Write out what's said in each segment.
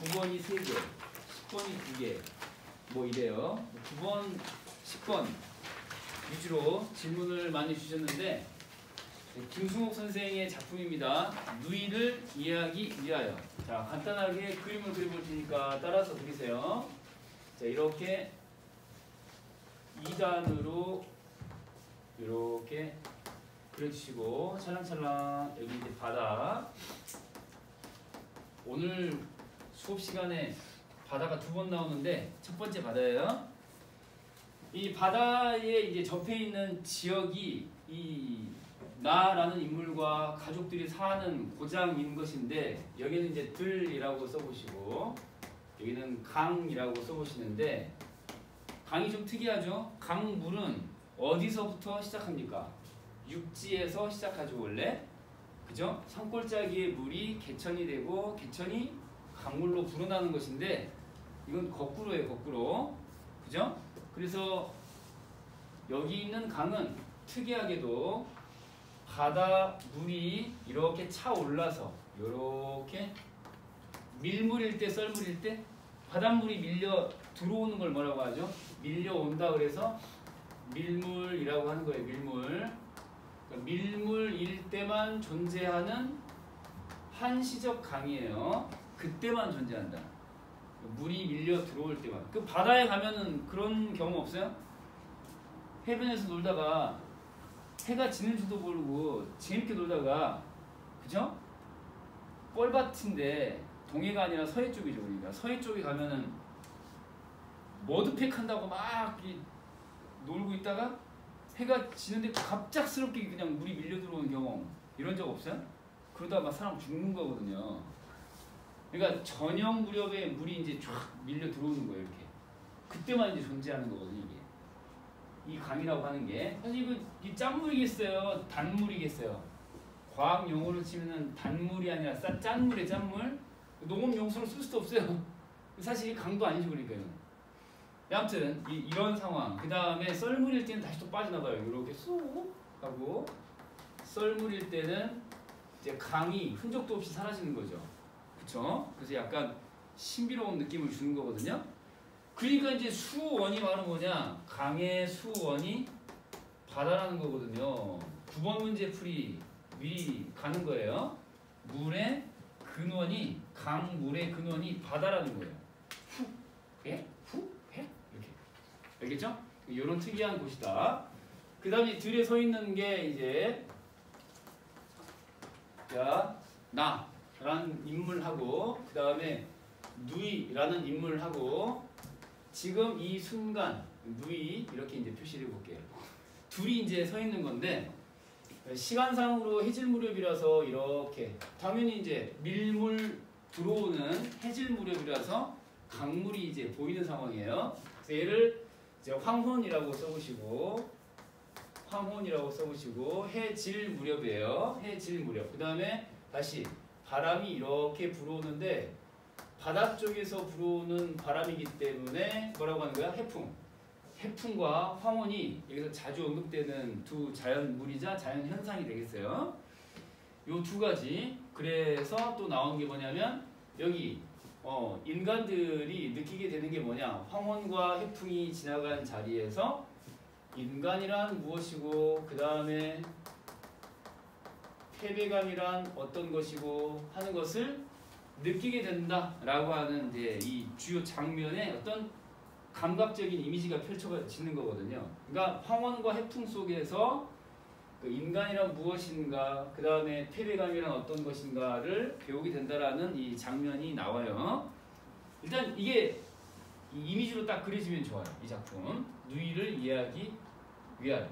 9번이 3개, 10번이 2개, 뭐 이래요. 9번, 10번 위주로 질문을 많이 주셨는데 김승옥 선생의 작품입니다. 누이를 이해하기 위하여. 자, 간단하게 그림을 그려볼 테니까 따라서 그리세요. 자, 이렇게 2단으로 이렇게 그려주시고 찰랑찰랑 여기 이제 바다. 오늘 수업 시간에 바다가 2번 나오는데 첫 번째 바다예요. 이 바다에 이제 접해 있는 지역이 이 나라는 인물과 가족들이 사는 고장인 것인데 여기는 이제 들이라고 써보시고 여기는 강이라고 써보시는데 강이 좀 특이하죠. 강물은 어디서부터 시작합니까? 육지에서 시작하죠 원래. 그죠? 산골짜기의 물이 개천이 되고 개천이 강물로 불어나는 것인데 이건 거꾸로예요. 거꾸로. 그죠? 그래서 여기 있는 강은 특이하게도 바다 물이 이렇게 차올라서 이렇게 밀물일 때 썰물일 때 바닷물이 밀려 들어오는 걸 뭐라고 하죠? 밀려온다 그래서 밀물이라고 하는 거예요. 밀물. 그러니까 밀물일 때만 존재하는 한시적 강이에요. 그때만 존재한다. 물이 밀려 들어올 때만. 그 바다에 가면은 그런 경험 없어요? 해변에서 놀다가 해가 지는 줄도 모르고 재밌게 놀다가 그죠? 뻘밭인데 동해가 아니라 서해 쪽이죠. 그러니까 서해 쪽에 가면은 머드팩 한다고 막 놀고 있다가 해가 지는데 갑작스럽게 그냥 물이 밀려 들어오는 경험 이런 적 없어요? 그러다가 막 사람 죽는 거거든요. 그러니까 저녁 무렵에 물이 이제 쫙 밀려 들어오는 거예요. 이렇게 그때만 이제 존재하는 거거든요. 이게 이 강이라고 하는 게 사실 이 짠물이겠어요? 단물이겠어요? 과학 용어로 치면은 단물이 아니라 짠물이에요. 짠물. 농업 용수로 쓸 수도 없어요. 사실 이 강도 아니죠. 그러니까요. 아무튼 이런 상황. 그 다음에 썰물일 때는 다시 또 빠져나가요. 이렇게 쏙 하고 썰물일 때는 이제 강이 흔적도 없이 사라지는 거죠. 그쵸? 그래서 약간 신비로운 느낌을 주는 거거든요. 그러니까 이제 수원이 바로 뭐냐? 강의 수원이 바다라는 거거든요. 9번 문제 풀이 미리 가는 거예요. 물의 근원이 강물의 근원이 바다라는 거예요. 후, 해, 후, 해 이렇게 알겠죠? 이런 특이한 곳이다. 그 다음에 들에 서 있는 게 이제 자 나라는 인물하고 그 다음에 누이라는 인물하고 지금 이 순간 누이 이렇게 이제 표시를 해볼게요. 둘이 이제 서 있는 건데 시간상으로 해질 무렵이라서 이렇게 당연히 이제 밀물 들어오는 해질 무렵이라서 강물이 이제 보이는 상황이에요. 그래서 얘를 이제 황혼이라고 써보시고 해질 무렵이에요. 해질 무렵. 그 다음에 다시 바람이 이렇게 불어오는데 바다 쪽에서 불어오는 바람이기 때문에 뭐라고 하는 거야? 해풍. 해풍과 황혼이 여기서 자주 언급되는 두 자연물이자 자연현상이 되겠어요. 요 두 가지. 그래서 또 나온 게 뭐냐면 여기 인간들이 느끼게 되는 게 뭐냐? 황혼과 해풍이 지나간 자리에서 인간이란 무엇이고 그 다음에 패배감이란 어떤 것이고 하는 것을 느끼게 된다라고 하는 이제 이 주요 장면에 어떤 감각적인 이미지가 펼쳐지는 거거든요. 그러니까 황혼과 해풍 속에서 그 인간이란 무엇인가, 그 다음에 패배감이란 어떤 것인가를 배우게 된다라는 이 장면이 나와요. 일단 이게 이 이미지로 딱 그려지면 좋아요. 이 작품 누이를 이해하기 위하여.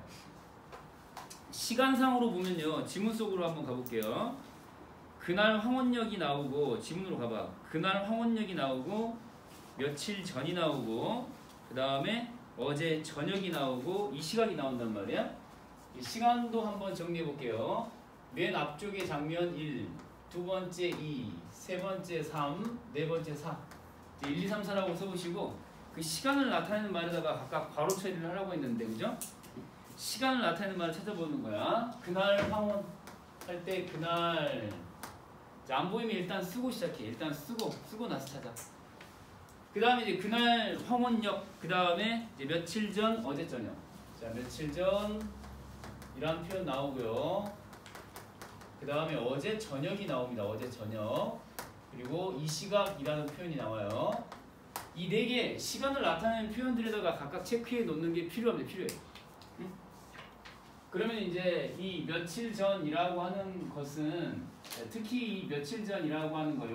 시간상으로 보면요, 지문 속으로 한번 가볼게요. 그날 황혼역이 나오고, 지문으로 가봐. 그날 황혼역이 나오고, 며칠 전이 나오고, 그 다음에 어제 저녁이 나오고, 이 시각이 나온단 말이야. 이 시간도 한번 정리해 볼게요. 맨 앞쪽에 장면 1, 두 번째 2, 세 번째 3, 네 번째 4. 1, 2, 3, 4라고 써보시고, 그 시간을 나타내는 말에다가 각각 괄호 처리를 하라고 했는데, 그죠? 시간을 나타내는 말을 찾아보는 거야. 그날 황혼 할 때 그날. 자, 안 보이면 일단 쓰고 시작해. 일단 쓰고 나서 찾아. 그 다음에 이제 그날 황혼역, 그 다음에 이제 며칠 전, 어제 저녁. 자, 며칠 전 이란 표현 나오고요. 그 다음에 어제 저녁이 나옵니다. 어제 저녁. 그리고 이 시각이라는 표현이 나와요. 이 네 개 시간을 나타내는 표현들에다가 각각 체크해 놓는 게 필요합니다. 필요해요. 응? 그러면 이제 이 며칠 전이라고 하는 것은 특히 이 며칠 전이라고 하는 거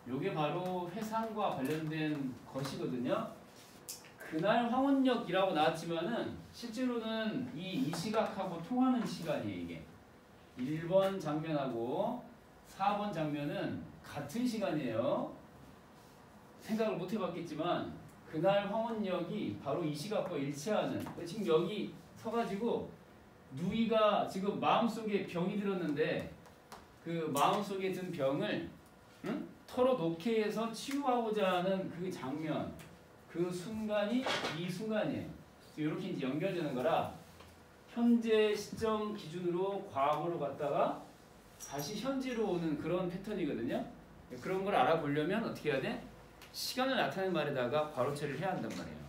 요게 바로 회상과 관련된 것이거든요. 그날 황혼역이라고 나왔지만은 실제로는 이 시각하고 통하는 시간이에요. 이게 1번 장면하고 4번 장면은 같은 시간이에요. 생각을 못 해봤겠지만 그날 황혼역이 바로 이 시각과 일치하는, 지금 여기 서가지고 누이가 지금 마음속에 병이 들었는데 그 마음속에 든 병을 털어놓게 해서 치유하고자 하는 그 장면, 그 순간이 이 순간이에요. 이렇게 이제 연결되는 거라 현재 시점 기준으로 과거로 갔다가 다시 현재로 오는 그런 패턴이거든요. 그런 걸 알아보려면 어떻게 해야 돼? 시간을 나타내는 말에다가 괄호 처리를 해야 한단 말이에요.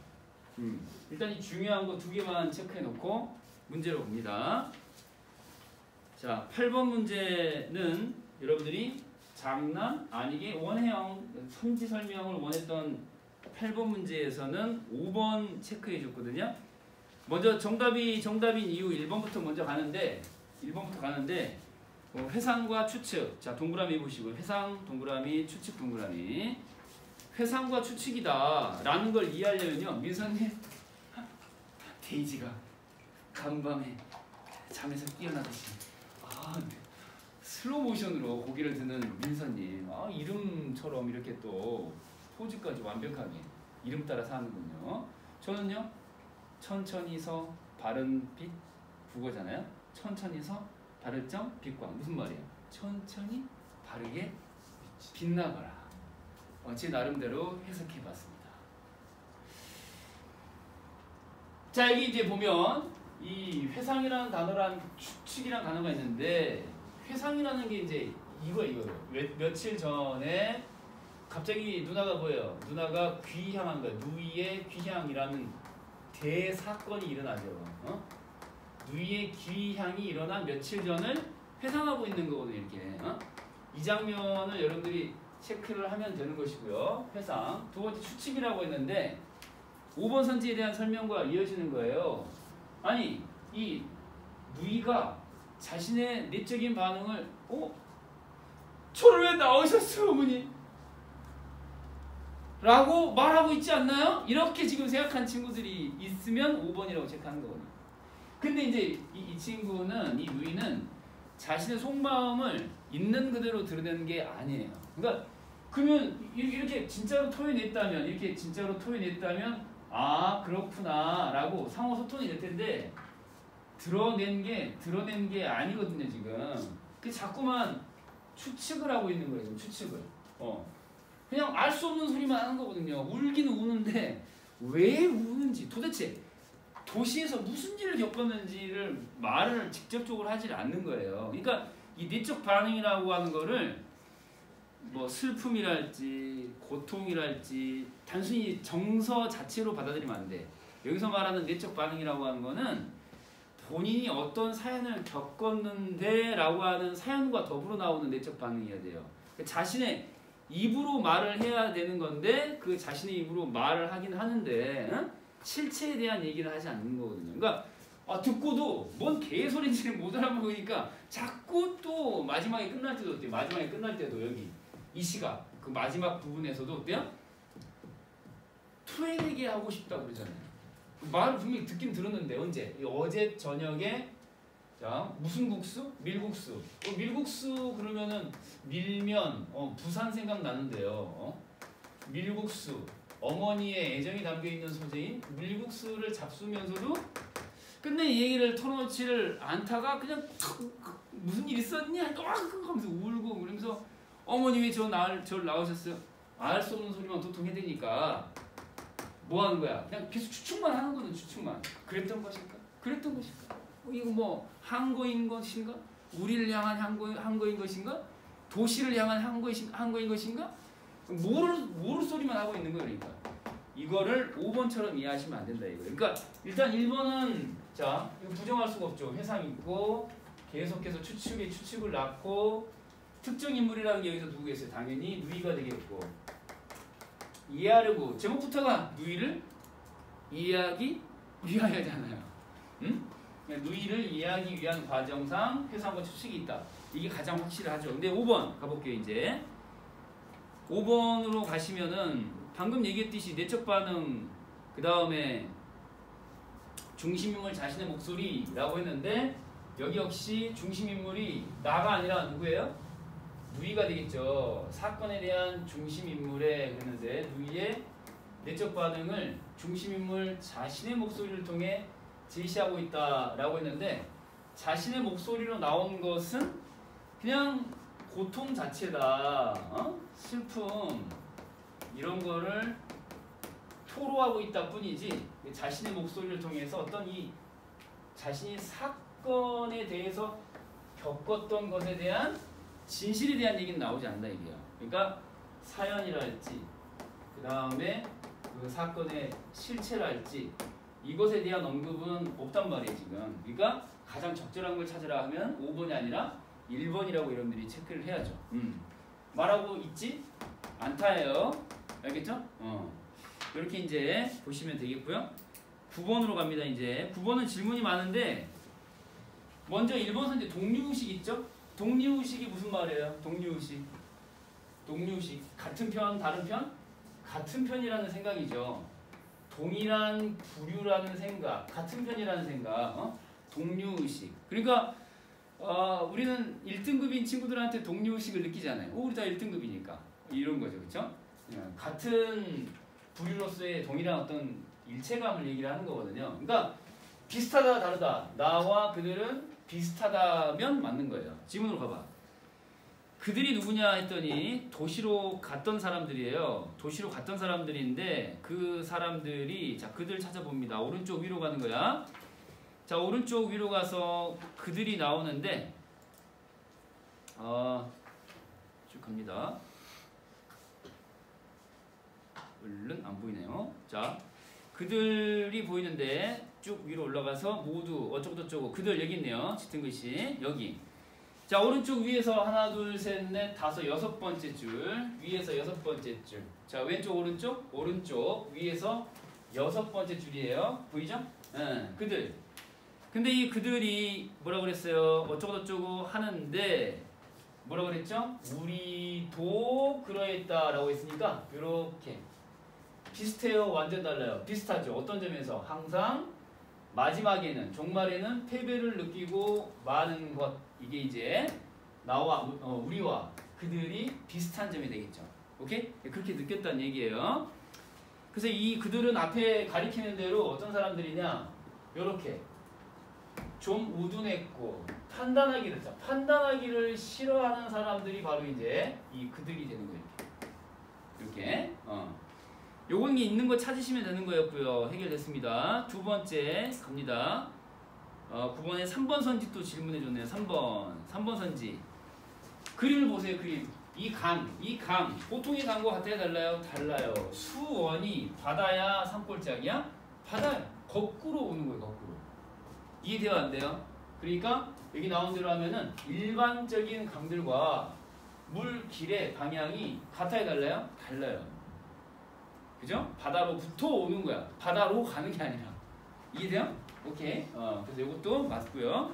일단 이 중요한 거 2개만 체크해 놓고 문제로 봅니다. 자, 8번 문제는 여러분들이 장난 아니게 원형 선지 설명을 원했던 8번 문제에서는 5번 체크해 줬거든요. 먼저 정답인 이유 1번부터 먼저 가는데 회상과 추측. 자, 동그라미 보시고 회상 동그라미, 추측 동그라미. 회상과 추측이다 라는 걸 이해하려면요, 민서님 데이지가 간밤에 잠에서 깨어나듯이 슬로우 모션으로 고개를 드는 민서님, 이름처럼 이렇게 또 포즈까지 완벽하게 이름 따라 사는군요. 저는요, 천천히 서 바른 빛, 국어잖아요. 천천히 서 바를 점 빛광. 무슨 말이에요? 천천히 바르게 빛나거라. 제 나름대로 해석해봤습니다. 자, 여기 이제 보면 이 회상이라는 단어랑 추측이라는 단어가 있는데, 회상이라는 게 이제 이거예요. 며칠 전에 갑자기 누나가 뭐예요? 누나가 귀향한 거예요. 누이의 귀향이라는 대사건이 일어나죠. 누이의 귀향이 일어난 며칠 전을 회상하고 있는 거거든요. 이렇게. 이 장면을 여러분들이 체크를 하면 되는 것이고요. 회상. 두 번째 추측이라고 했는데 5번 선지에 대한 설명과 이어지는 거예요. 아니, 이 누이가 자신의 내적인 반응을 저를 왜 낳으셨어요, 어머니? 라고 말하고 있지 않나요? 이렇게 지금 생각한 친구들이 있으면 5번이라고 체크하는 거거든요. 근데 이제 이 친구는, 이 누이는 자신의 속마음을 있는 그대로 드러내는 게 아니에요. 그러니까 그러면 이렇게 진짜로 토해냈다면, 그렇구나 라고 상호 소통이 될 텐데 드러낸 게 아니거든요. 지금 그 자꾸만 추측을 하고 있는 거예요. 추측을. 그냥 알 수 없는 소리만 하는 거거든요. 울기는 우는데 왜 우는지, 도대체 도시에서 무슨 일을 겪었는지를 말을 직접적으로 하질 않는 거예요. 그러니까 이 내적 반응이라고 하는 거를 뭐 슬픔이랄지 고통이랄지 단순히 정서 자체로 받아들이면 안 돼. 여기서 말하는 내적 반응이라고 하는 거는 본인이 어떤 사연을 겪었는데 라고 하는 사연과 더불어 나오는 내적 반응이어야 돼요. 자신의 입으로 말을 해야 되는 건데 그 자신의 입으로 말을 하긴 하는데 실체에 대한 얘기를 하지 않는 거거든요. 그러니까 듣고도 뭔 개소리인지를 못 알아보니까 자꾸 또 마지막에 끝날 때도 어때요? 마지막에 끝날 때도 여기 이 시각 그 마지막 부분에서도 어때요? 토해내게 하고 싶다고 그러잖아요. 말을 분명히 듣긴 들었는데 언제? 어제 저녁에 자 무슨 국수? 밀국수. 밀국수 그러면은 밀면 부산 생각나는데요. 밀국수. 어머니의 애정이 담겨있는 소재인 밀국수를 잡수면서도 끝내 이 얘기를 털어놓지를 않다가 그냥 무슨 일 있었니? 하면서 울고 그러면서 어머니 왜 저를 낳으셨어요? 알 수 없는 소리만 도통 해대니까 뭐 하는 거야? 그냥 계속 추측만 하는 거는 추측만. 그랬던 것일까? 그랬던 것일까? 이거 뭐 항거인 것인가? 우리를 향한 항거인 것인가? 도시를 향한 항구인 것인가? 모를 소리만 하고 있는 거예요. 그러니까 이거를 5번처럼 이해하시면 안 된다 이거예요. 그러니까 일단 1번은 자 이거 부정할 수가 없죠. 회상 있고 계속해서 추측을 낳고 특정 인물이라는 게 여기서 누구겠어요? 당연히 누이가 되겠고 이해하려고 제목부터가 누이를 이해하기 위하여잖아요. 응? 누이를 이해하기 위한 과정상 회상과 추측이 있다. 이게 가장 확실하죠. 근데 5번 가볼게요. 이제 5번으로 가시면은 방금 얘기했듯이 내적 반응 그 다음에 중심인물 자신의 목소리라고 했는데 여기 역시 중심인물이 나가 아니라 누구예요? 누이가 되겠죠. 사건에 대한 중심인물에 그랬는데 누이의 내적 반응을 중심인물 자신의 목소리를 통해 제시하고 있다라고 했는데 자신의 목소리로 나온 것은 그냥 고통 자체다. 슬픔 이런 거를 토로하고 있다 뿐이지 자신의 목소리를 통해서 어떤 이 자신이 사건에 대해서 겪었던 것에 대한 진실에 대한 얘기는 나오지 않는다 이게요. 그러니까 사연이랄지 그 다음에 그 사건의 실체랄지 이것에 대한 언급은 없단 말이에요 지금. 그러니까 가장 적절한 걸 찾으라 하면 5번이 아니라 1번이라고 여러분들이 체크를 해야죠. 말하고 있지 않다예요. 알겠죠? 이렇게 이제 보시면 되겠고요. 9번으로 갑니다. 이제 9번은 질문이 많은데 먼저 1번 선제 동류의식 있죠? 동류의식이 무슨 말이에요? 동류의식 같은 편 다른 편? 같은 편이라는 생각이죠. 동일한 부류라는 생각, 같은 편이라는 생각, 동류의식. 그러니까 우리는 1등급인 친구들한테 동료의식을 느끼잖아요. 우리 다 1등급이니까 이런 거죠. 그렇죠? 같은 부류로서의 동일한 어떤 일체감을 얘기를 하는 거거든요. 그러니까 비슷하다 다르다. 나와 그들은 비슷하다면 맞는 거예요. 지문으로 가봐. 그들이 누구냐 했더니 도시로 갔던 사람들이에요. 도시로 갔던 사람들인데 그 사람들이 자 그들 찾아봅니다. 오른쪽 위로 가는 거야. 자 오른쪽 위로 가서 그들이 나오는데 쭉 갑니다. 얼른 안 보이네요. 자 그들이 보이는데 쭉 위로 올라가서 모두 어쩌고저쩌고 그들 여기 있네요. 짙은 글씨 여기. 자 오른쪽 위에서 하나 둘 셋 넷 다섯 여섯 번째 줄 위에서 여섯 번째 줄. 자 왼쪽 오른쪽 위에서 여섯 번째 줄이에요. 보이죠? 그들. 근데 이 그들이 뭐라 그랬어요? 어쩌고저쩌고 하는데 뭐라 그랬죠? 우리도 그러했다라고 했으니까 이렇게 비슷해요? 완전 달라요? 비슷하죠. 어떤 점에서? 항상 마지막에는 종말에는 패배를 느끼고 마는 것 이게 이제 나와 우리와 그들이 비슷한 점이 되겠죠. 오케이? 그렇게 느꼈다는 얘기예요. 그래서 이 그들은 앞에 가리키는 대로 어떤 사람들이냐? 요렇게 좀 우둔했고 판단하기를 싫어하는 사람들이 바로 이제 이 그들이 되는 거예요. 이렇게 요건 있는 거 찾으시면 되는 거였고요. 해결됐습니다. 두 번째 갑니다. 9번에 3번 선지 또 질문해 줬네요. 3번 선지. 그림을 보세요. 그림. 이 강. 보통의 강과 같아야 달라요. 수원이 바다야 산골짜기야? 바다야. 거꾸로 오는 거예요. 거꾸로. 이해돼요? 안 돼요? 그러니까 여기 나온 대로 하면은 일반적인 강들과 물길의 방향이 같아야 달라요? 달라요. 그죠? 바다로부터 오는 거야. 바다로 가는 게 아니라. 이해돼요? 오케이. 그래서 이것도 맞고요.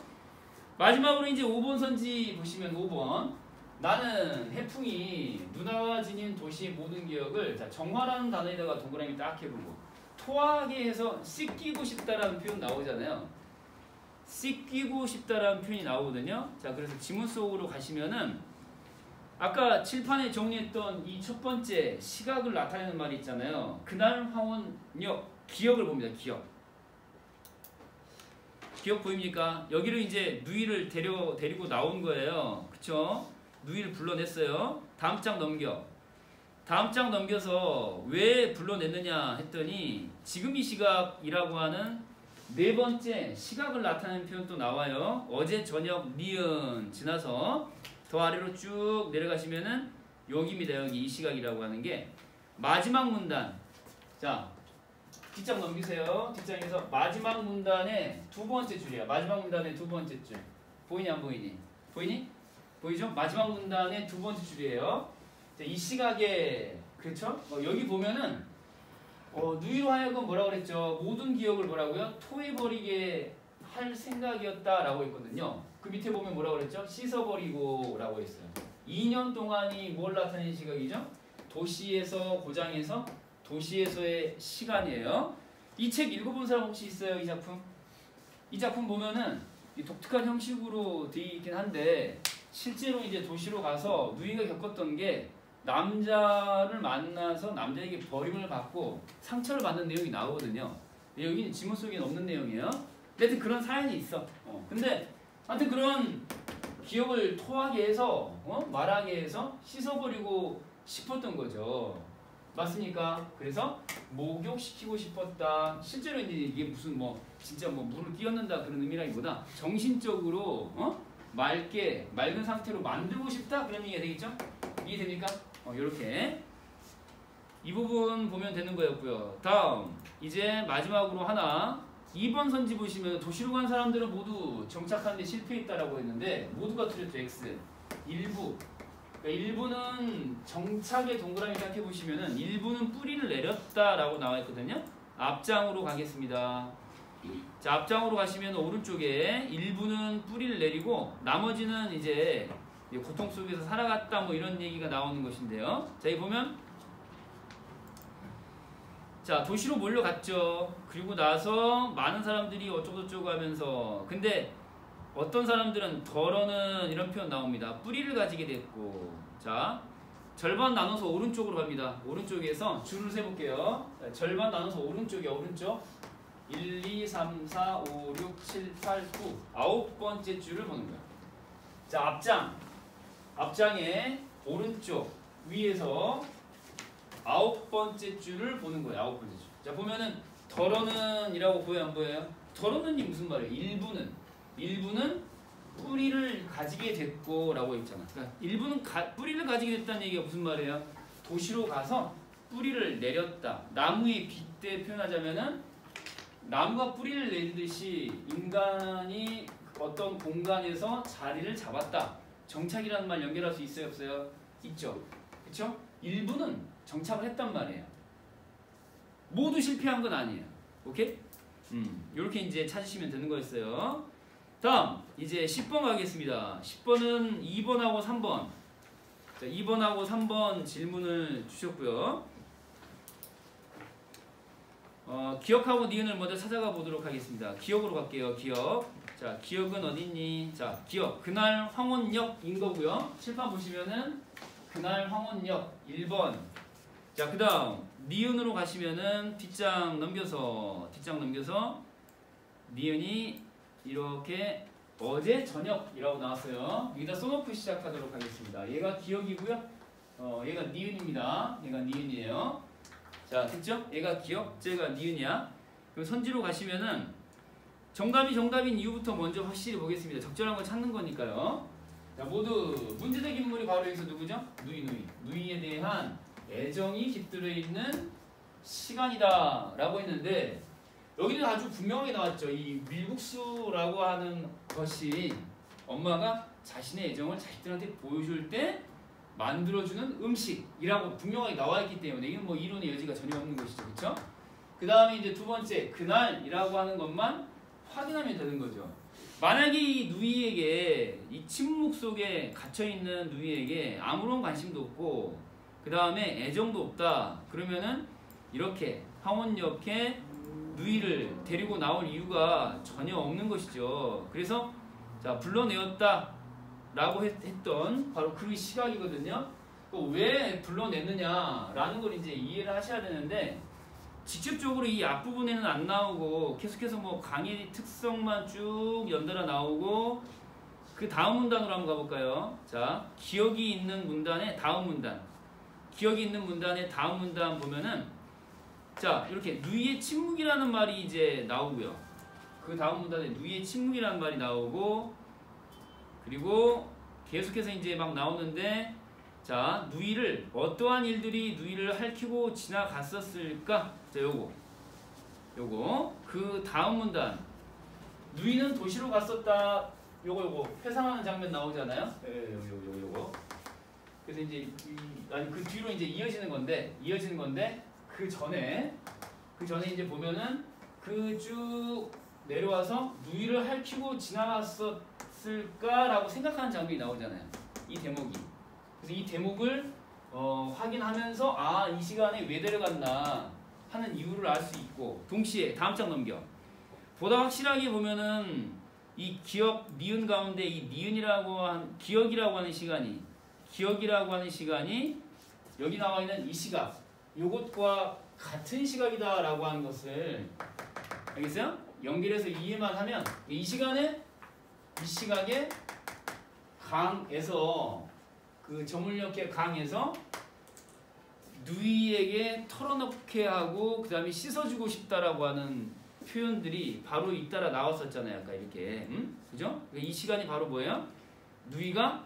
마지막으로 이제 5번 선지 보시면 5번. 나는 해풍이 누나가 지닌 도시의 모든 기억을 자, 정화라는 단어에다가 동그라미 딱 해보고 토하게 해서 씻기고 싶다라는 표현 나오잖아요. 씻기고 싶다라는 표현이 나오거든요. 자, 그래서 지문 속으로 가시면은 아까 칠판에 정리했던 이 첫 번째 시각을 나타내는 말이 있잖아요. 그날 황혼역 기억을 봅니다. 기억 보입니까? 여기를 이제 누이를 데리고 나온 거예요. 그쵸? 누이를 불러냈어요. 다음 장 넘겨서 왜 불러냈느냐 했더니 지금 이 시각이라고 하는 네 번째 시각을 나타내는 표현 또 나와요. 어제 저녁 니은 지나서 더 아래로 쭉 내려가시면은 여기입니다. 여기 이 시각이라고 하는 게 마지막 문단. 자, 뒷장 넘기세요. 뒷장에서 마지막 문단의 두 번째 줄이야. 마지막 문단의 두 번째 줄. 보이니 안 보이니? 보이니? 보이죠? 마지막 문단의 두 번째 줄이에요. 자, 이 시각에 그렇죠? 여기 보면은 누이로 하여금 뭐라고 그랬죠? 모든 기억을 뭐라고요? 토해버리게 할 생각이었다라고 했거든요. 그 밑에 보면 뭐라고 그랬죠? 씻어버리고라고 했어요. 2년 동안이 뭘 나타내는 시각이죠? 도시에서 고장에서 도시에서의 시간이에요. 이 책 읽어본 사람 혹시 있어요? 이 작품? 이 작품 보면은 독특한 형식으로 되어 있긴 한데 실제로 이제 도시로 가서 누이가 겪었던 게 남자를 만나서 남자에게 버림을 받고 상처를 받는 내용이 나오거든요. 여기는 지문 속에는 없는 내용이에요. 하여튼 그런 사연이 있어. 근데 하여튼 그런 기억을 토하게 해서 말하게 해서 씻어버리고 싶었던 거죠. 맞습니까? 그래서 목욕시키고 싶었다. 실제로 이게 무슨 진짜 물을 끼얹는다 그런 의미라기보다 정신적으로 맑은 상태로 만들고 싶다 그런 얘기가 되겠죠? 이해됩니까? 이렇게 이 부분 보면 되는 거였고요. 다음 이제 마지막으로 하나 2번 선지 보시면 도시로 간 사람들은 모두 정착하는 데 실패했다라고 했는데 모두가 틀렸죠. X 일부. 그러니까 일부는 정착의 동그라미 생각해 보시면은 일부는 뿌리를 내렸다라고 나와 있거든요. 앞장으로 가겠습니다. 자, 앞장으로 가시면 오른쪽에 일부는 뿌리를 내리고 나머지는 이제 고통 속에서 살아갔다 이런 얘기가 나오는 것인데요. 자, 여기 보면 자, 도시로 몰려갔죠. 그리고 나서 많은 사람들이 어쩌고저쩌고 하면서 근데 어떤 사람들은 덜어는 이런 표현 나옵니다. 뿌리를 가지게 됐고 자, 절반 나눠서 오른쪽으로 갑니다. 오른쪽에서 줄을 세볼게요. 절반 나눠서 오른쪽이야. 오른쪽 1, 2, 3, 4, 5, 6, 7, 8, 9 아홉 번째 줄을 보는 거야. 자, 앞장의 오른쪽 위에서 아홉 번째 줄을 보는 거예요. 아홉 번째 줄. 자, 보면은 덜어는 이라고 보여요? 안 보여요? 덜어는이 무슨 말이에요? 일부는 뿌리를 가지게 됐고 라고 했잖아. 그러니까 일부는 뿌리를 가지게 됐다는 얘기가 무슨 말이에요? 도시로 가서 뿌리를 내렸다. 나무의 빗대 표현하자면은 나무가 뿌리를 내리듯이 인간이 어떤 공간에서 자리를 잡았다. 정착이라는 말 연결할 수 있어요? 없어요? 있죠. 그렇죠? 일부는 정착을 했단 말이에요. 모두 실패한 건 아니에요. 오케이? 이렇게 이제 찾으시면 되는 거였어요. 다음 이제 10번 가겠습니다. 10번은 2번하고 3번. 자, 2번하고 3번 질문을 주셨고요. 기억하고 니은을 먼저 찾아가 보도록 하겠습니다. 기억으로 갈게요. 기억. 자, 기억은 어딨니? 자, 기억. 그날 황혼역인 거고요. 칠판 보시면은 그날 황혼역 1번. 자, 그 다음 니은으로 가시면은 뒷장 넘겨서 니은이 이렇게 어제 저녁이라고 나왔어요. 여기다 써놓고 시작하도록 하겠습니다. 얘가 기억이고요. 얘가 니은입니다. 얘가 니은이에요. 자, 됐죠? 얘가 기억, 쟤가 니은이야. 그럼 선지로 가시면은 정답이 정답인 이유부터 먼저 확실히 보겠습니다. 적절한 걸 찾는 거니까요. 자, 모두 문제적 인물이 바로 여기서 누구죠? 누이에 대한 애정이 깃들어 있는 시간이다 라고 했는데 여기는 아주 분명하게 나왔죠. 이 밀국수라고 하는 것이 엄마가 자신의 애정을 자식들한테 보여줄 때 만들어주는 음식이라고 분명하게 나와 있기 때문에 이건 이론의 여지가 전혀 없는 것이죠. 그렇죠? 그 다음에 이제 두 번째 그날이라고 하는 것만 확인하면 되는 거죠. 만약에 이 누이에게 이 침묵 속에 갇혀있는 누이에게 아무런 관심도 없고 그 다음에 애정도 없다 그러면은 이렇게 황혼역에 누이를 데리고 나올 이유가 전혀 없는 것이죠. 그래서 자, 불러내었다 라고 했던 바로 그 시각이거든요. 왜 불러냈느냐라는 걸 이제 이해를 하셔야 되는데 직접적으로 이 앞부분에는 안 나오고 계속해서 강의 특성만 쭉 연달아 나오고 그 다음 문단으로 한번 가볼까요? 자, 기억이 있는 문단의 다음 문단. 기억이 있는 문단의 다음 문단 보면은 자, 이렇게 누이의 침묵이라는 말이 이제 나오고요. 그 다음 문단에 누이의 침묵이라는 말이 나오고 그리고 계속해서 이제 막 나오는데 자 누이를 어떠한 일들이 누이를 핥히고 지나갔었을까? 자 요거 그 다음 문단 누이는 도시로 갔었다. 요거 회상하는 장면 나오잖아요. 요거 그래서 이제 아니 그 뒤로 이제 이어지는 건데 그 전에 이제 보면은 그 쭉 내려와서 누이를 핥히고 지나갔었을까라고 생각하는 장면이 나오잖아요. 이 대목이. 그래서 이 대목을 확인하면서 아, 이 시간에 왜 데려갔나 하는 이유를 알 수 있고 동시에 다음 장 넘겨. 보다 확실하게 보면은 이 기억 니은 가운데 이 니은이라고 한 기억이라고 하는 시간이 여기 나와 있는 이 시각 요것과 같은 시각이다라고 하는 것을 알겠어요? 연결해서 이해만 하면 이 시각에 강에서 그 저물녘의 강에서 누이에게 털어놓게 하고 그 다음에 씻어주고 싶다라고 하는 표현들이 바로 잇따라 나왔었잖아요. 아까 이렇게 그죠? 이 시간이 바로 뭐예요? 누이가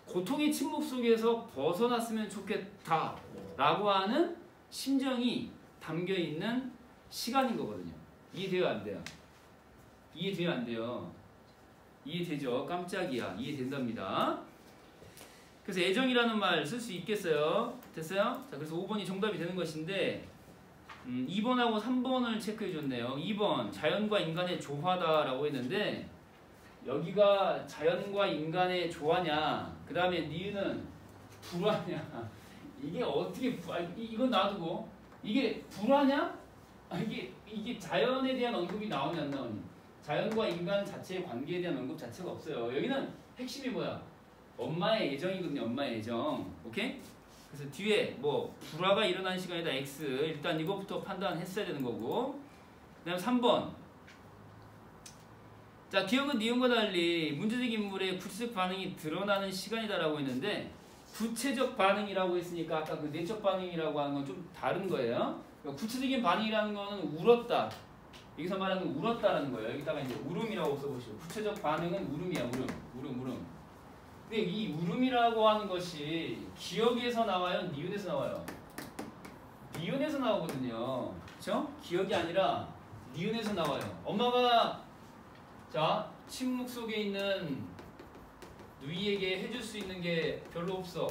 고통의 침묵 속에서 벗어났으면 좋겠다 라고 하는 심정이 담겨있는 시간인 거거든요. 이해돼요? 안 돼요? 이해돼요? 안 돼요? 이해되죠? 깜짝이야. 이해된답니다. 그래서 애정이라는 말 쓸 수 있겠어요? 됐어요? 자, 그래서 5번이 정답이 되는 것인데 2번하고 3번을 체크해 줬네요. 2번 자연과 인간의 조화다라고 했는데 여기가 자연과 인간의 조화냐 그 다음에 니은은 불화냐 이게 어떻게 이건 놔두고 이게 불화냐? 이게 자연에 대한 언급이 나오냐 안 나오냐 자연과 인간 자체의 관계에 대한 언급 자체가 없어요. 여기는 핵심이 뭐야? 엄마의 애정이거든요. 엄마의 애정. 오케이? 그래서 뒤에 뭐 불화가 일어나는 시간이다 X 일단 이것부터 판단했어야 되는 거고 그 다음 3번 자 기억은 니은과 달리 문제적 인물의 구체적 반응이 드러나는 시간이다라고 했는데 구체적 반응이라고 했으니까 아까 그 내적 반응이라고 하는 건 좀 다른 거예요. 그러니까 구체적인 반응이라는 거는 울었다. 여기서 말하는 건 울었다라는 거예요. 여기다가 이제 울음이라고 써보시고 구체적 반응은 울음이야. 울음. 근데 이 울음이라고 하는 것이 기억에서 나와요? 니은에서 나와요? 니은에서 나오거든요. 그렇죠? 기억이 아니라 니은에서 나와요. 엄마가 자 침묵 속에 있는 누이에게 해줄 수 있는 게 별로 없어.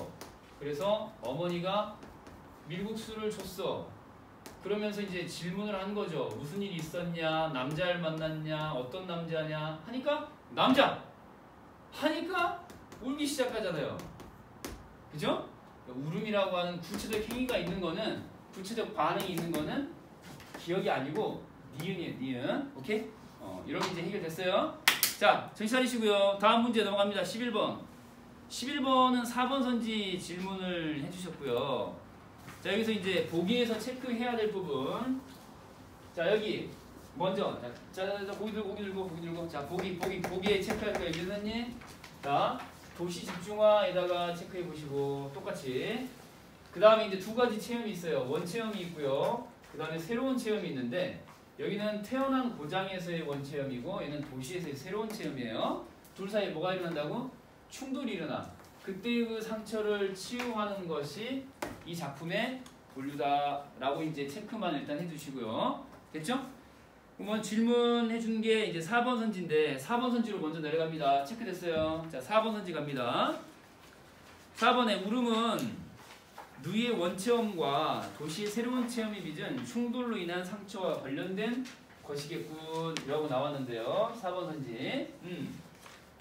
그래서 어머니가 밀국수를 줬어. 그러면서 이제 질문을 한 거죠. 무슨 일이 있었냐? 남자를 만났냐? 어떤 남자냐? 하니까 남자! 하니까 울기 시작하잖아요. 그죠? 울음이라고 하는 구체적 행위가 있는 거는 구체적 반응이 있는 거는 기억이 아니고 니은이에요. 니은. 오케이? 이렇게 이제 해결됐어요. 자, 정신 차리시고요. 다음 문제 넘어갑니다. 11번. 11번은 4번 선지 질문을 해주셨고요. 자, 여기서 이제 보기에서 체크해야 될 부분. 자, 여기 먼저 자, 보기 들고. 자, 보기에 체크할 거예요. 유선님. 자, 도시 집중화에다가 체크해 보시고 똑같이. 그 다음에 이제 두 가지 체험이 있어요. 원체험이 있고요. 그 다음에 새로운 체험이 있는데 여기는 태어난 고장에서의 원체험이고 얘는 도시에서의 새로운 체험이에요. 둘 사이에 뭐가 일어난다고? 충돌이 일어나. 그때의 그 상처를 치유하는 것이 이 작품의 본류다라고 이제 체크만 일단 해주시고요. 됐죠? 그러면 질문해 준 게 이제 4번 선지인데 4번 선지로 먼저 내려갑니다. 체크됐어요. 자, 4번 선지 갑니다. 4번에 울음은 누이의 원체험과 도시의 새로운 체험이 빚은 충돌로 인한 상처와 관련된 것이겠군 이라고 나왔는데요. 4번 선지.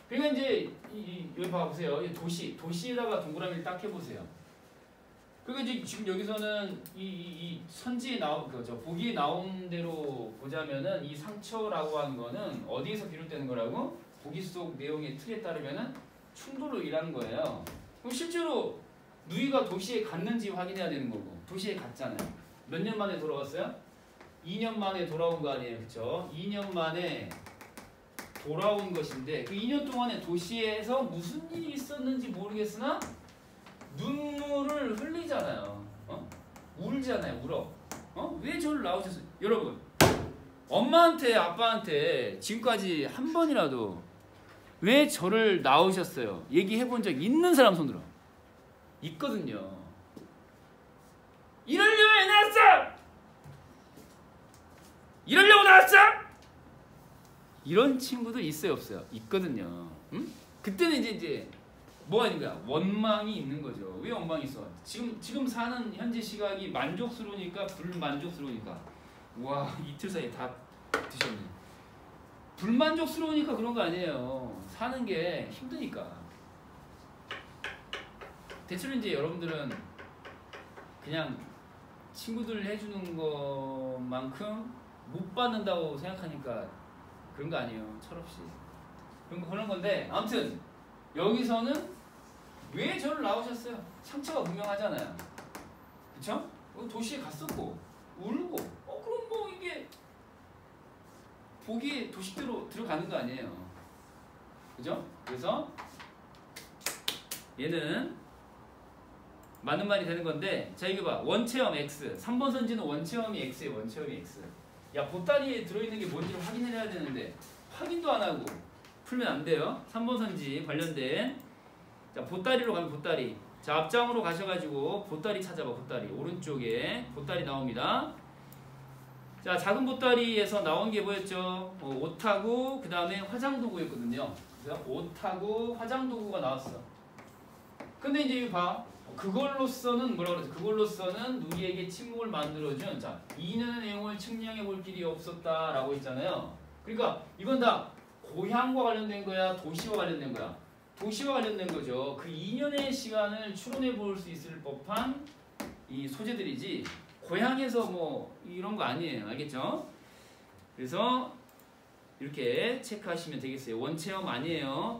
그러니까 이제 여기 봐보세요. 도시에다가 동그라미를 딱 해보세요. 그러니까 이제 지금 여기서는 이 선지에 보기에 나온 대로 보자면은 이 상처라고 하는 거는 어디에서 비롯되는 거라고? 보기 속 내용의 틀에 따르면은 충돌로 일하는 거예요. 그럼 실제로 누이가 도시에 갔는지 확인해야 되는 거고 도시에 갔잖아요. 몇 년 만에 돌아왔어요? 2년 만에 돌아온 거 아니에요. 그쵸? 2년 만에 돌아온 것인데 그 2년 동안에 도시에서 무슨 일이 있었는지 모르겠으나 눈물을 흘리잖아요. 울잖아요. 울어. 왜 저를 나오셨어요? 여러분 엄마한테 아빠한테 지금까지 한 번이라도 왜 저를 낳으셨어요? 얘기해 본 적 있는 사람 손 들어. 있거든요. 이러려고 애 낳았어! 이러려고 낳았어! 이런 친구들 있어요, 없어요? 있거든요. 응? 그때는 이제 뭐가 있는 거야? 원망이 있는 거죠. 왜 원망이 있어? 지금 사는 현재 시각이 만족스러우니까, 불만족스러우니까. 와, 이틀 사이에 다 드셨네. 불만족스러우니까 그런 거 아니에요. 사는 게 힘드니까. 대체로 이제 여러분들은 그냥 친구들 해주는 것만큼 못 받는다고 생각하니까 그런 거 아니에요. 철없이. 그런 건데, 아무튼 여기서는 왜 저를 낳으셨어요? 상처가 분명하잖아요. 그쵸? 도시에 갔었고 울고 그럼 뭐 이게 복이 도시대로 들어가는 거 아니에요. 그죠? 그래서 얘는 맞는 말이 되는 건데, 자 이거 봐. 원체험 X. 3번 선지는 원체험이 X예요. 원체험이 X. 야, 보따리에 들어있는 게 뭔지를 확인해야 되는데 확인도 안 하고 풀면 안 돼요. 3번 선지 관련된, 자 보따리로 가면 보따리. 자 앞장으로 가셔가지고 보따리 찾아봐. 보따리 오른쪽에 보따리 나옵니다. 자 작은 보따리에서 나온 게 뭐였죠? 옷하고 그 다음에 화장도구였거든요. 그래서 옷하고 화장도구가 나왔어. 근데 이제 이거 봐. 그걸로서는 뭐라 그러지? 그걸로서는 우리에게 침묵을 만들어준, 자 이년의 내용을 측량해 볼 길이 없었다라고 했잖아요. 그러니까 이건 다 고향과 관련된 거야, 도시와 관련된 거야? 도시와 관련된 거죠. 그 2년의 시간을 추론해 볼 수 있을 법한 이 소재들이지, 고향에서 뭐 이런 거 아니에요. 알겠죠? 그래서 이렇게 체크하시면 되겠어요. 원체험 아니에요.